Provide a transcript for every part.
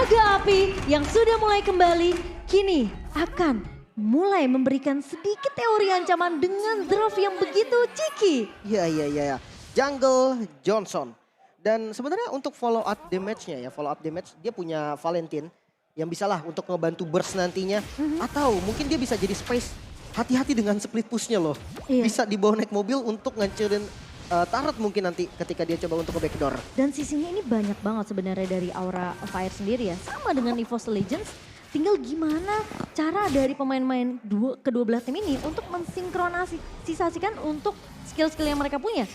Naga api yang sudah mulai kembali kini akan mulai memberikan sedikit teori ancaman dengan draft yang begitu cheeky. Iya. Jungle Johnson. Dan sebenarnya untuk follow up damage-nya ya, follow up damage dia punya Valentine yang bisa lah untuk ngebantu burst nantinya. Atau mungkin dia bisa jadi space. Hati-hati dengan split push-nya loh. Iya. Bisa dibawa naik mobil untuk ngancurin turret mungkin nanti ketika dia coba untuk ke backdoor. Dan sisinya ini banyak banget sebenarnya dari Aura Fire sendiri ya. Sama dengan EVOS Legends, tinggal gimana cara dari pemain-pemain kedua belah tim ini untuk mensinkronisasikan untuk skill-skill yang mereka punya.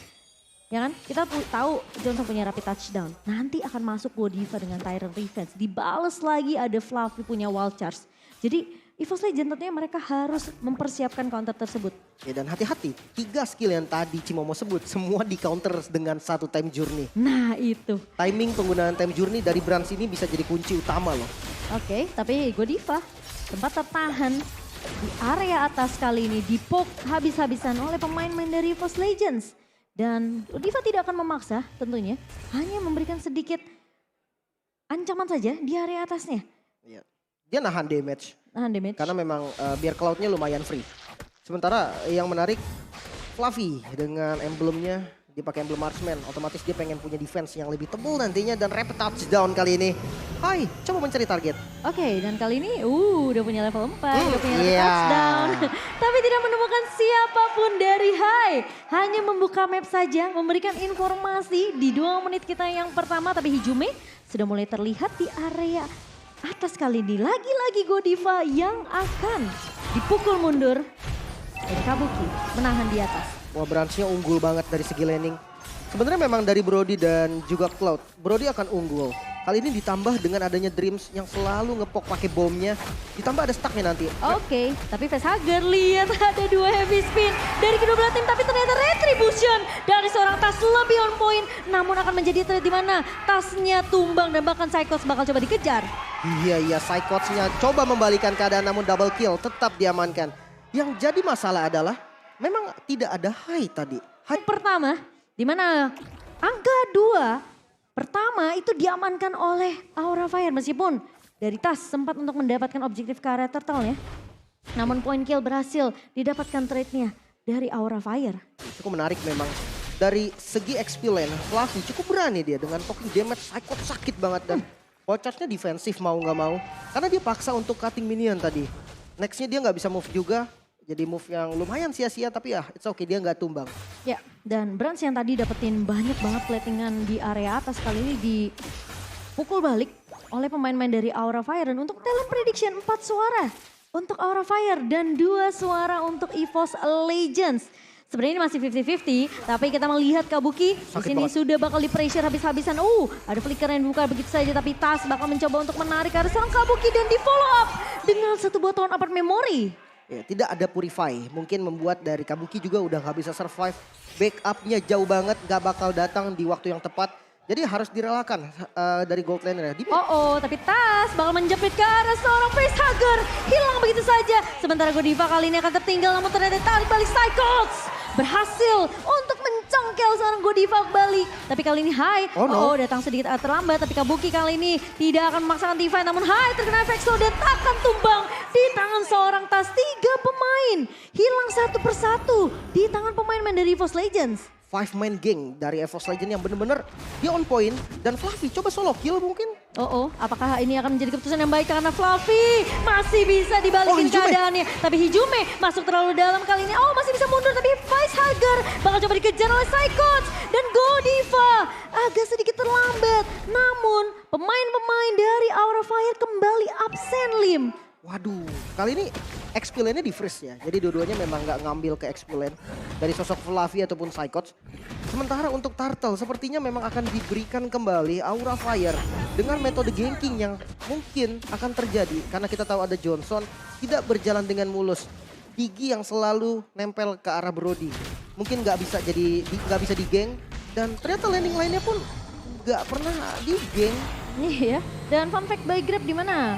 Ya kan, kita tahu Johnson punya rapid touchdown. Nanti akan masuk Godiva dengan Tyrant Revenge. Dibales lagi ada Fluffy punya Wild Charge. Jadi EVOS Legends tentunya mereka harus mempersiapkan counter tersebut. Ya dan hati-hati, 3 skill yang tadi Cimomo sebut semua di counter dengan satu time journey. Nah itu. Timing penggunaan time journey dari Brands ini bisa jadi kunci utama loh. Oke, tapi Godiva sempat tertahan di area atas kali ini. Dipoke habis-habisan oleh pemain-pemain dari EVOS Legends. Dan Godiva tidak akan memaksa tentunya. Hanya memberikan sedikit ancaman saja di area atasnya. Iya. Dia nahan damage. Nahan damage. Karena memang biar cloudnya lumayan free. Sementara yang menarik Fluffy dengan emblemnya dipakai emblem marksman. Otomatis dia pengen punya defense yang lebih tebal nantinya dan rapid touchdown kali ini. Hai, coba mencari target. Oke, dan kali ini udah punya level 4, udah punya rapid iya. touchdown. Tapi tidak menemukan siapapun dari Hai. Hanya membuka map saja, memberikan informasi di 2 menit kita yang pertama. Tapi Hijume sudah mulai terlihat di area atas kali ini. Lagi-lagi Godiva yang akan dipukul mundur. Dan Kabuki menahan di atas. Wah, Brands-nya unggul banget dari segi laning. Sebenarnya memang dari Brody dan juga Cloud. Brody akan unggul. Kali ini ditambah dengan adanya Dreams yang selalu ngepok pakai bomnya. Ditambah ada stucknya nanti. Oke, tapi Facehugger lihat ada 2 heavy spin dari kedua belah tim. Tapi ternyata retribution dari seorang Tas lebih on point. Namun akan menjadi threat di mana Tasnya tumbang dan bahkan Psychos bakal coba dikejar. Iya, Psychots-nya coba membalikan keadaan namun double kill tetap diamankan. Yang jadi masalah adalah memang tidak ada Hai tadi. Yang pertama, di mana angka 2 pertama itu diamankan oleh Aura Fire. Meskipun dari Tas sempat untuk mendapatkan objektif ke area turtle ya. Namun point kill berhasil didapatkan trade-nya dari Aura Fire. Cukup menarik memang. Dari segi XP lane, Fluffy cukup berani dia dengan poking damage Psychot sakit banget. Dan charge-nya defensif mau nggak mau. Karena dia paksa untuk cutting minion tadi. Next-nya dia nggak bisa move juga. Jadi move yang lumayan sia-sia tapi ya it's okay dia nggak tumbang. Ya, dan Brands yang tadi dapetin banyak banget platingan di area atas kali ini dipukul balik oleh pemain-pemain dari Aura Fire. Dan untuk talent prediction 4 suara untuk Aura Fire dan 2 suara untuk EVOS Legends. Sebenarnya ini masih 50-50, tapi kita melihat Kabuki di sini sudah bakal di pressure habis-habisan. Ada flicker yang dibuka begitu saja, tapi Tas bakal mencoba untuk menarik ke arah seorang Kabuki dan di follow up dengan satu botol apart memory. Ya, tidak ada purify, mungkin membuat dari Kabuki juga udah nggak bisa survive. Backupnya jauh banget, nggak bakal datang di waktu yang tepat. Jadi harus direlakan dari gold laner. Tapi Tas bakal menjepit ke arah seorang Facehugger. Hilang begitu saja. Sementara Godiva kali ini akan tertinggal, namun ternyata tarik balik Psychots berhasil untuk mencongkel seorang Godiva balik. Tapi kali ini Hai, datang sedikit terlambat. Tapi Kabuki kali ini tidak akan memaksakan divine. Namun Hai terkena efek slow dan akan tumbang di tangan seorang Tas. 3 pemain hilang satu persatu di tangan pemain-pemain dari EVOS Legends. 5-man gang dari EVOS Legends yang bener-bener dia on point. Dan Fluffy coba solo kill mungkin. Apakah ini akan menjadi keputusan yang baik karena Fluffy masih bisa dibalikin keadaannya. Tapi Hijume masuk terlalu dalam kali ini. Masih bisa mundur tapi Facehugger bakal coba dikejar oleh Psychots. Dan Godiva agak sedikit terlambat. Namun pemain-pemain dari Aura Fire kembali absen Lim. Waduh, kali ini XP lane-nya di freeze ya. Jadi dua-duanya memang nggak ngambil ke XP lane dari sosok Fluffy ataupun Psychots. Sementara untuk Turtle sepertinya memang akan diberikan kembali Aura Fire dengan metode ganking yang mungkin akan terjadi. Karena kita tahu ada Johnson tidak berjalan dengan mulus. Piggy yang selalu nempel ke arah Brody. Mungkin nggak bisa di geng. Dan ternyata landing lainnya pun nggak pernah di geng. Iya, dan fun fact by Grab di mana?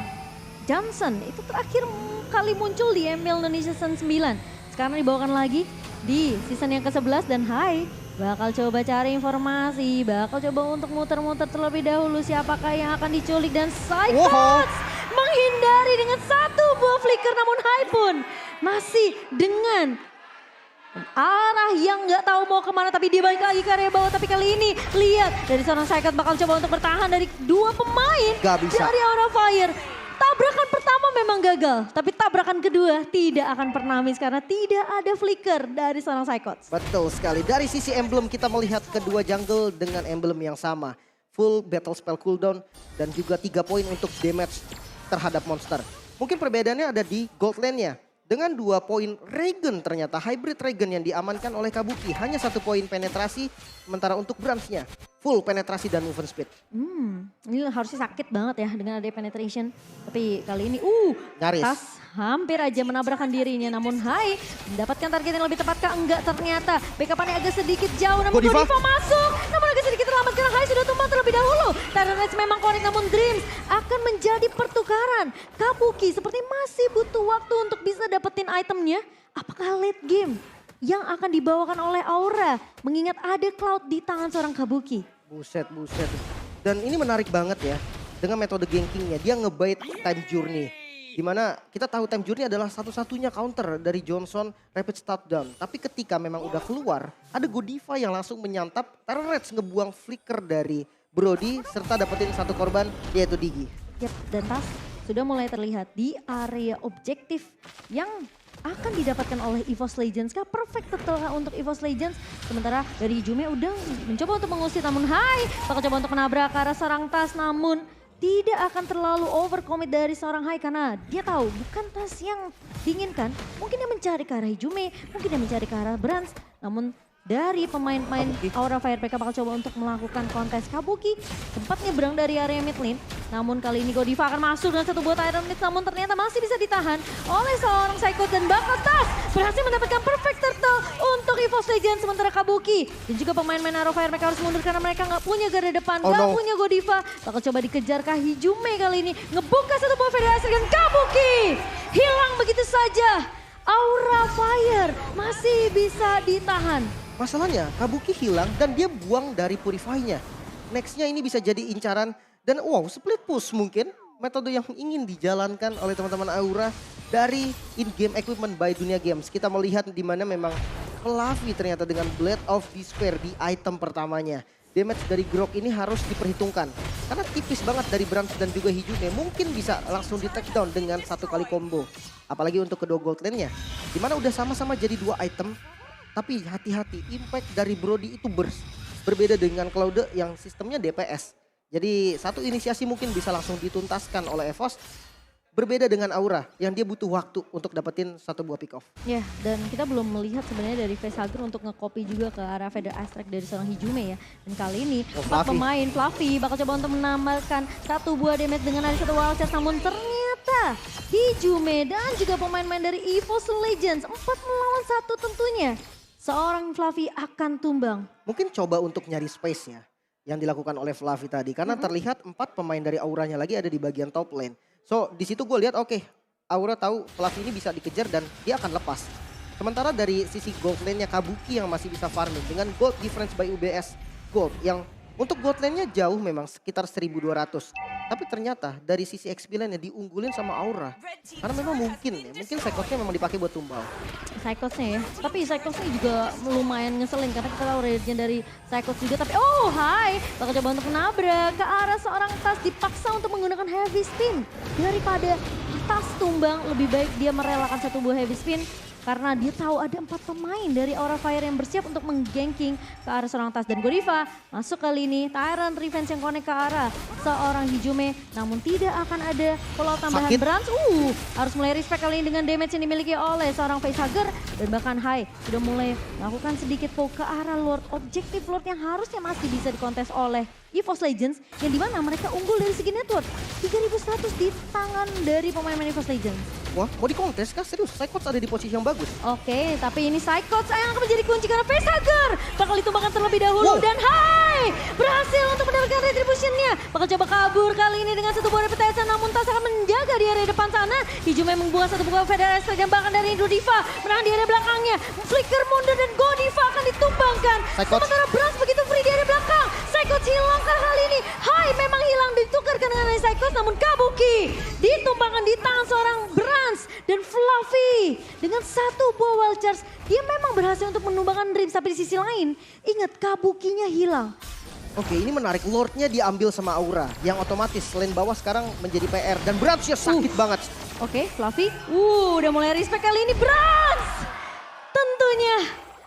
Johnson itu terakhir kali muncul di ML Indonesia Season 9. Sekarang dibawakan lagi di season yang ke-11 dan Hai Bakal coba cari informasi, bakal coba untuk muter-muter terlebih dahulu siapakah yang akan diculik dan Psychots menghindari dengan satu buah flicker namun Hai pun masih dengan arah yang nggak tahu mau kemana tapi dia balik lagi ke area bawah. Tapi kali ini lihat dari seorang Psychots bakal coba untuk bertahan dari dua pemain dari Aura Fire. Tabrakan pertama memang gagal, tapi tabrakan kedua tidak akan pernah miss karena tidak ada flicker dari seorang Psychots. Betul sekali, dari sisi emblem kita melihat kedua jungle dengan emblem yang sama. Full battle spell cooldown dan juga 3 poin untuk damage terhadap monster. Mungkin perbedaannya ada di gold lane-nya. Dengan 2 poin Regen ternyata, hybrid Regen yang diamankan oleh Kabuki. Hanya 1 poin penetrasi, sementara untuk Branch-nya full penetrasi dan movement speed. Ini harusnya sakit banget ya dengan ada penetration. Tapi kali ini nyaris. Tas hampir aja menabrakan dirinya. Namun Hai mendapatkan target yang lebih tepat kah? Enggak ternyata. Backup-nya agak sedikit jauh namun Godiva masuk. Namun agak sedikit terlambat karena Hai sudah tumbang terlebih dahulu. Tyrant Rage memang connect namun Dreams akan menjadi pertukaran. Kabuki seperti masih butuh waktu untuk bisa dapetin itemnya. Apakah late game yang akan dibawakan oleh Aura mengingat ada Cloud di tangan seorang Kabuki? Buset. Dan ini menarik banget ya. Dengan metode gankingnya, dia ngebait time journey. Dimana kita tahu time journey adalah satu-satunya counter dari Johnson rapid start down. Tapi ketika memang udah keluar, ada Godiva yang langsung menyantap. Tyrant Rage ngebuang flicker dari Brody serta dapetin satu korban yaitu Digi. Yap, dan Tas sudah mulai terlihat di area objektif yang akan didapatkan oleh EVOS Legends. Kah perfect setelah untuk EVOS Legends. Sementara dari Jume udah mencoba untuk mengusir namun Hai bakal coba untuk menabrak ke arah seorang Tas namun tidak akan terlalu overcommit dari seorang Hai karena dia tahu bukan Tas yang diinginkan. Mungkin dia mencari ke arah Jume, mungkin dia mencari ke arah Branch. Namun dari pemain-pemain Aura Fire mereka bakal coba untuk melakukan kontes. Kabuki sempat nyebrang dari area mid lane. Namun kali ini Godiva akan masuk dengan satu buah Tyrant Mid. Namun ternyata masih bisa ditahan oleh seorang Psychots dan bakal Tas berhasil mendapatkan perfect turtle untuk EVOS Legends. Sementara Kabuki dan juga pemain-pemain Aura Fire mereka harus mundur karena mereka nggak punya garda depan. Punya Godiva. Bakal coba dikejar kah Hijume kali ini. Ngebuka satu buah federasi dan Kabuki hilang begitu saja. Aura Fire masih bisa ditahan. Masalahnya Kabuki hilang dan dia buang dari Purify-nya. Nextnya ini bisa jadi incaran dan wow, split push mungkin metode yang ingin dijalankan oleh teman-teman Aura dari in-game equipment by Dunia Games. Kita melihat di mana memang Fluffy ternyata dengan Blade of Despair di item pertamanya. Damage dari Grok ini harus diperhitungkan karena tipis banget dari Branch dan juga Hijume. Mungkin bisa langsung di take down dengan satu kali combo. Apalagi untuk kedua gold lane-nya. Dimana udah sama-sama jadi 2 item. Tapi hati-hati, impact dari Brody itu burst. Berbeda dengan Cloud yang sistemnya DPS. Jadi satu inisiasi mungkin bisa langsung dituntaskan oleh EVOS. Berbeda dengan Aura yang dia butuh waktu untuk dapetin satu buah pick off. Ya, dan kita belum melihat sebenarnya dari Facehugger untuk nge-copy juga ke arah Feather Astrek dari seorang Hijume ya. Dan kali ini pemain Fluffy bakal coba untuk menambahkan satu buah damage dengan ada satu wild charge. Namun ternyata Hijume dan juga pemain-pemain dari EVOS Legends 4 melawan 1 tentunya. Seorang Fluffy akan tumbang. Mungkin coba untuk nyari space ya yang dilakukan oleh Fluffy tadi. Karena terlihat 4 pemain dari Auranya lagi ada di bagian top lane. So di situ gue lihat oke, Aura tahu Fluffy ini bisa dikejar dan dia akan lepas. Sementara dari sisi gold lane-nya Kabuki yang masih bisa farming dengan gold difference by UBS gold. Yang untuk gold lane-nya jauh memang sekitar 1200. Tapi ternyata dari sisi XP lane-nya diunggulin sama Aura. Karena memang mungkin Psychots-nya memang dipakai buat tumbal. Psychots-nya ya, tapi Psychots-nya juga lumayan ngeselin karena kita tahu rage dari Psychots juga. Tapi Hai bakal coba untuk menabrak ke arah seorang Tas, dipaksa untuk menggunakan heavy spin. Daripada Tas tumbang, lebih baik dia merelakan satu buah heavy spin. Karena dia tahu ada 4 pemain dari Aura Fire yang bersiap untuk mengganking ke arah seorang Tas. Dan Godiva masuk kali ini, Tyrant Revenge yang connect ke arah seorang Hijume. Namun tidak akan ada pulau tambahan Branch. Harus mulai respect kali ini dengan damage yang dimiliki oleh seorang Facehugger. Dan bahkan Hai sudah mulai melakukan sedikit poke ke arah Lord. Objektif Lord yang harusnya masih bisa dikontes oleh EVOS Legends yang dimana mereka unggul dari segi network. 3100 di tangan dari pemain-pemain EVOS Legends. Wah, mau dikontes kah? Serius, Psychots ada di posisi yang bagus. Oke, tapi ini Psychots yang akan menjadi kunci karena Facehugger bakal ditumbangkan terlebih dahulu. Wow. Dan hai, berhasil untuk mendapatkan retributionnya. Bakal coba kabur kali ini dengan satu buah repetition, namun Tas akan menjaga di area depan sana. Hijau memang membuat satu buah Federasi dan bahkan dari Indro Diva menahan di area belakangnya. Flicker mundur dan Go Diva akan ditumbangkan. Psychots. Sementara Brans begitu free di area belakang. Psychots hilang karena kali ini. Hai memang hilang ditukarkan dengan Psychots, namun Kabuki ditumbangkan di tangan seorang Brans dan Fluffy dengan satu buah wild charge. Dia memang berhasil untuk menumbangkan Dreams, tapi di sisi lain ingat Kabukinya hilang. Oke, ini menarik. Lordnya diambil sama Aura. Yang otomatis lane bawah sekarang menjadi PR. Dan Bransnya sakit banget. Oke, Fluffy. Udah mulai respect kali ini. Brans tentunya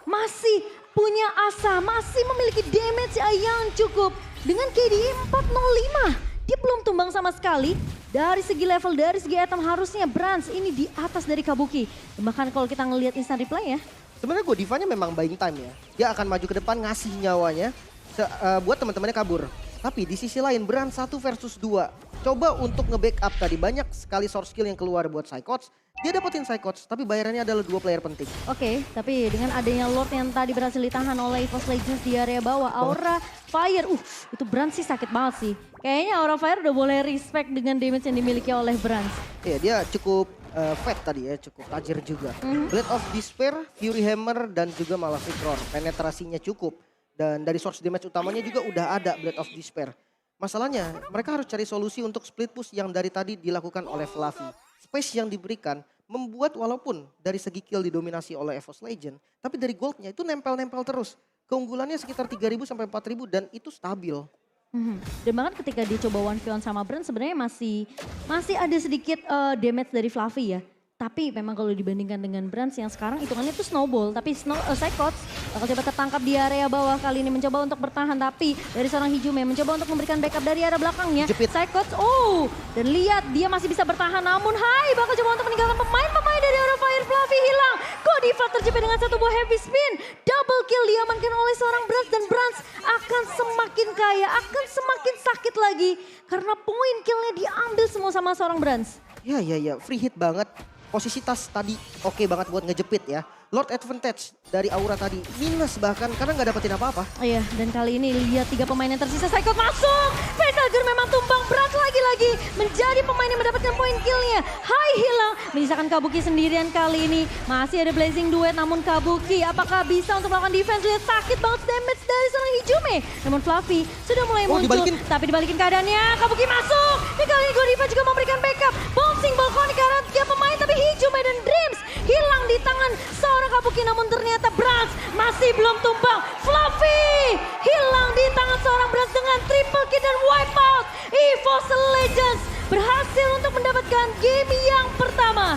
masih punya asa, masih memiliki damage yang cukup. Dengan KDA 405, dia belum tumbang sama sekali. Dari segi level, dari segi item harusnya Brans ini di atas dari Kabuki. Bahkan kalau kita ngelihat instant replay ya. Sebenarnya Godivanya memang buying time ya. Dia akan maju ke depan ngasih nyawanya buat teman-temannya kabur. Tapi di sisi lain Brans 1 versus 2. Coba untuk nge-backup tadi. Banyak sekali source skill yang keluar buat Psychots. Dia dapetin Psychots, tapi bayarannya adalah 2 player penting. Oke, tapi dengan adanya Lord yang tadi berhasil ditahan oleh EVOS Legends di area bawah, Aura Fire, itu Brans sih sakit banget sih. Kayaknya Aura Fire udah boleh respect dengan damage yang dimiliki oleh Brans. Iya, dia cukup fat tadi ya, cukup tajir juga. Blade of Despair, Fury Hammer, dan juga Malefic Roar. Penetrasinya cukup. Dan dari source damage utamanya juga udah ada Blade of Despair. Masalahnya, mereka harus cari solusi untuk split push yang dari tadi dilakukan oleh Fluffy. Space yang diberikan membuat walaupun dari segi kill didominasi oleh EVOS Legend, tapi dari goldnya itu nempel-nempel terus. Keunggulannya sekitar 3.000 sampai 4.000 dan itu stabil. Dan bahkan ketika dia coba 1v1 sama Brand sebenarnya masih ada sedikit damage dari Fluffy ya. Tapi memang kalau dibandingkan dengan Brands yang sekarang hitungannya itu snowball. Tapi Psychots bakal coba tertangkap di area bawah kali ini mencoba untuk bertahan. Tapi dari seorang Hijume mencoba untuk memberikan backup dari area belakangnya. Jepit. Psychots, dan lihat dia masih bisa bertahan. Namun bakal coba untuk meninggalkan pemain-pemain dari Aura Fire. Fluffy hilang. Godiva terjepit dengan satu buah heavy spin. Double kill diamankan oleh seorang Brands. Dan Brands akan semakin kaya, akan semakin sakit lagi. Karena poin killnya diambil semua sama seorang Brands. Ya, free hit banget. Posisi Tas tadi oke banget buat ngejepit ya. Lord advantage dari Aura tadi minus bahkan karena nggak dapetin apa-apa. Iya, dan kali ini lihat 3 pemain yang tersisa. Psychots masuk. Facehugger memang tumbang berat lagi-lagi menjadi pemain yang mendapatkan poin killnya. Hai hilang, menyisakan Kabuki sendirian kali ini. Masih ada Blazing Duet namun Kabuki apakah bisa untuk melakukan defense? Lihat sakit banget damage dari seorang Hijume. Namun Fluffy sudah mulai muncul. Tapi dibalikin keadaannya. Kabuki masuk. Dan kali ini Godiva juga memberikan backup. Bouncing ball connect karena 3 pemain tapi Hijume dan Dreams hilang di tangan seorang Kabuki, namun ternyata Brans masih belum tumbang. Fluffy hilang di tangan seorang Brans dengan triple kill dan wipeout. EVOS Legends berhasil untuk mendapatkan game yang pertama.